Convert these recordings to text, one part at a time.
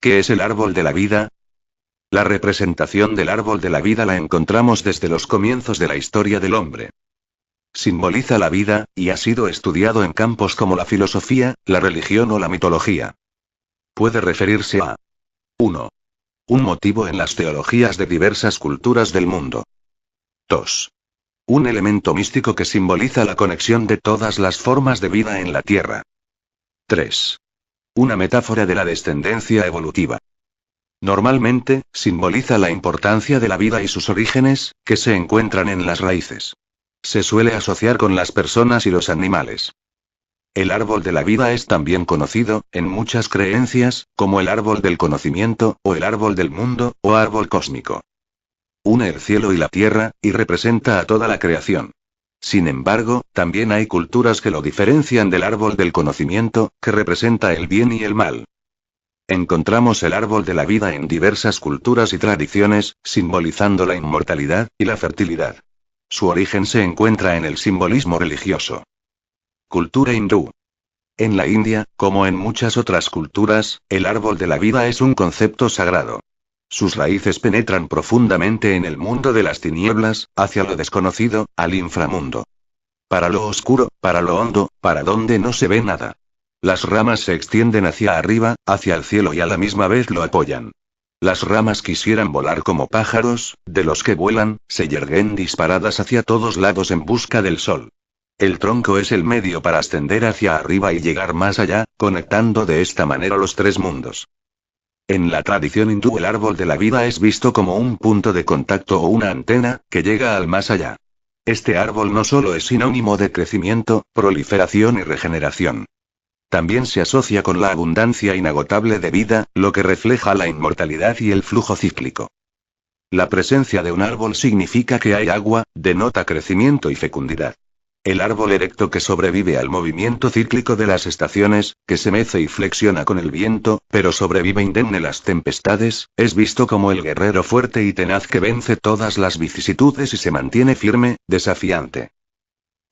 ¿Qué es el árbol de la vida? La representación del árbol de la vida la encontramos desde los comienzos de la historia del hombre. Simboliza la vida, y ha sido estudiado en campos como la filosofía, la religión o la mitología. Puede referirse a 1. Un motivo en las teologías de diversas culturas del mundo. 2. Un elemento místico que simboliza la conexión de todas las formas de vida en la Tierra. 3. Una metáfora de la descendencia evolutiva. Normalmente, simboliza la importancia de la vida y sus orígenes, que se encuentran en las raíces. Se suele asociar con las personas y los animales. El árbol de la vida es también conocido, en muchas creencias, como el árbol del conocimiento, o el árbol del mundo, o árbol cósmico. Une el cielo y la tierra, y representa a toda la creación. Sin embargo, también hay culturas que lo diferencian del árbol del conocimiento, que representa el bien y el mal. Encontramos el árbol de la vida en diversas culturas y tradiciones, simbolizando la inmortalidad y la fertilidad. Su origen se encuentra en el simbolismo religioso. Cultura hindú. En la India, como en muchas otras culturas, el árbol de la vida es un concepto sagrado. Sus raíces penetran profundamente en el mundo de las tinieblas, hacia lo desconocido, al inframundo. Para lo oscuro, para lo hondo, para donde no se ve nada. Las ramas se extienden hacia arriba, hacia el cielo y a la misma vez lo apoyan. Las ramas quisieran volar como pájaros, de los que vuelan, se yerguen disparadas hacia todos lados en busca del sol. El tronco es el medio para ascender hacia arriba y llegar más allá, conectando de esta manera los tres mundos. En la tradición hindú el árbol de la vida es visto como un punto de contacto o una antena, que llega al más allá. Este árbol no solo es sinónimo de crecimiento, proliferación y regeneración. También se asocia con la abundancia inagotable de vida, lo que refleja la inmortalidad y el flujo cíclico. La presencia de un árbol significa que hay agua, denota crecimiento y fecundidad. El árbol erecto que sobrevive al movimiento cíclico de las estaciones, que se mece y flexiona con el viento, pero sobrevive indemne las tempestades, es visto como el guerrero fuerte y tenaz que vence todas las vicisitudes y se mantiene firme, desafiante.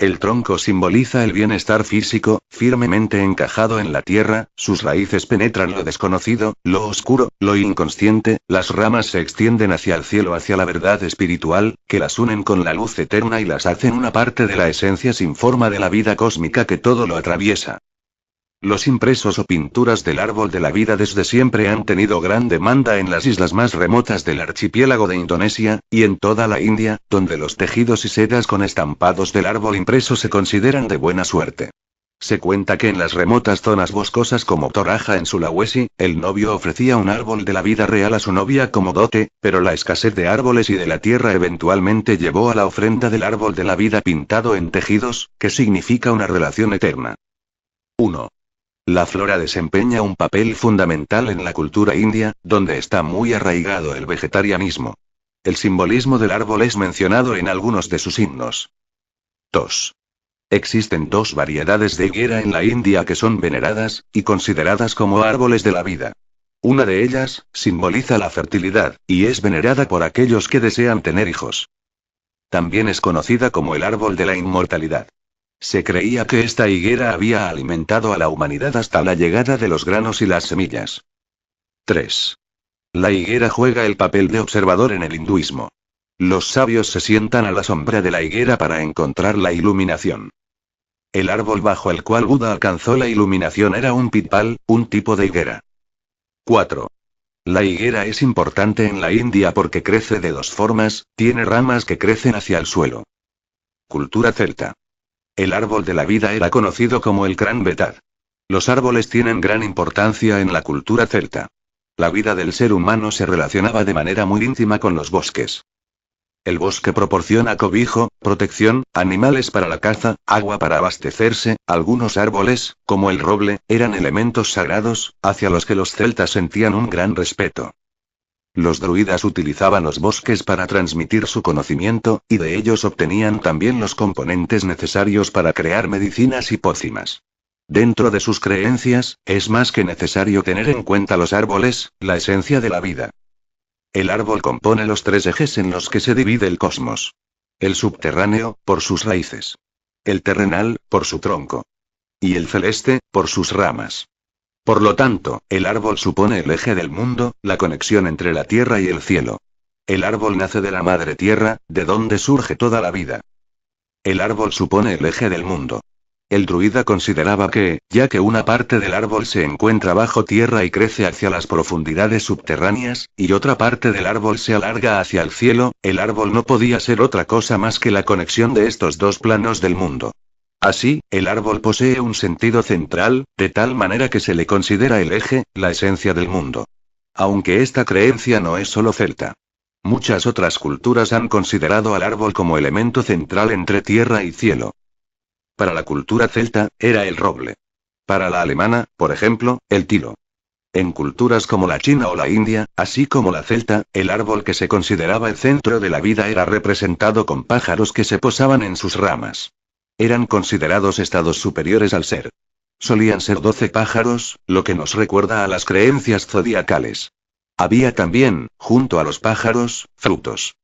El tronco simboliza el bienestar físico, firmemente encajado en la tierra, sus raíces penetran lo desconocido, lo oscuro, lo inconsciente, las ramas se extienden hacia el cielo, hacia la verdad espiritual, que las unen con la luz eterna y las hacen una parte de la esencia sin forma de la vida cósmica que todo lo atraviesa. Los impresos o pinturas del árbol de la vida desde siempre han tenido gran demanda en las islas más remotas del archipiélago de Indonesia, y en toda la India, donde los tejidos y sedas con estampados del árbol impreso se consideran de buena suerte. Se cuenta que en las remotas zonas boscosas como Toraja en Sulawesi, el novio ofrecía un árbol de la vida real a su novia como dote, pero la escasez de árboles y de la tierra eventualmente llevó a la ofrenda del árbol de la vida pintado en tejidos, que significa una relación eterna. 1. La flora desempeña un papel fundamental en la cultura india, donde está muy arraigado el vegetarianismo. El simbolismo del árbol es mencionado en algunos de sus himnos. 2. Existen dos variedades de higuera en la India que son veneradas, y consideradas como árboles de la vida. Una de ellas, simboliza la fertilidad, y es venerada por aquellos que desean tener hijos. También es conocida como el árbol de la inmortalidad. Se creía que esta higuera había alimentado a la humanidad hasta la llegada de los granos y las semillas. 3. La higuera juega el papel de observador en el hinduismo. Los sabios se sientan a la sombra de la higuera para encontrar la iluminación. El árbol bajo el cual Buda alcanzó la iluminación era un pitpal, un tipo de higuera. 4. La higuera es importante en la India porque crece de dos formas, tiene ramas que crecen hacia el suelo. Cultura celta. El árbol de la vida era conocido como el Cran Betad. Los árboles tienen gran importancia en la cultura celta. La vida del ser humano se relacionaba de manera muy íntima con los bosques. El bosque proporciona cobijo, protección, animales para la caza, agua para abastecerse. Algunos árboles, como el roble, eran elementos sagrados, hacia los que los celtas sentían un gran respeto. Los druidas utilizaban los bosques para transmitir su conocimiento, y de ellos obtenían también los componentes necesarios para crear medicinas y pócimas. Dentro de sus creencias, es más que necesario tener en cuenta los árboles, la esencia de la vida. El árbol compone los tres ejes en los que se divide el cosmos. El subterráneo, por sus raíces. El terrenal, por su tronco. Y el celeste, por sus ramas. Por lo tanto, el árbol supone el eje del mundo, la conexión entre la tierra y el cielo. El árbol nace de la madre tierra, de donde surge toda la vida. El árbol supone el eje del mundo. El druida consideraba que, ya que una parte del árbol se encuentra bajo tierra y crece hacia las profundidades subterráneas, y otra parte del árbol se alarga hacia el cielo, el árbol no podía ser otra cosa más que la conexión de estos dos planos del mundo. Así, el árbol posee un sentido central, de tal manera que se le considera el eje, la esencia del mundo. Aunque esta creencia no es solo celta. Muchas otras culturas han considerado al árbol como elemento central entre tierra y cielo. Para la cultura celta, era el roble. Para la alemana, por ejemplo, el tilo. En culturas como la China o la India, así como la celta, el árbol que se consideraba el centro de la vida era representado con pájaros que se posaban en sus ramas. Eran considerados estados superiores al ser. Solían ser 12 pájaros, lo que nos recuerda a las creencias zodiacales. Había también, junto a los pájaros, frutos.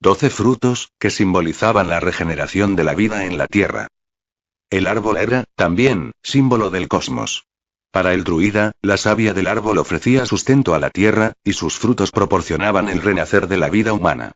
12 frutos, que simbolizaban la regeneración de la vida en la tierra. El árbol era, también, símbolo del cosmos. Para el druida, la savia del árbol ofrecía sustento a la tierra, y sus frutos proporcionaban el renacer de la vida humana.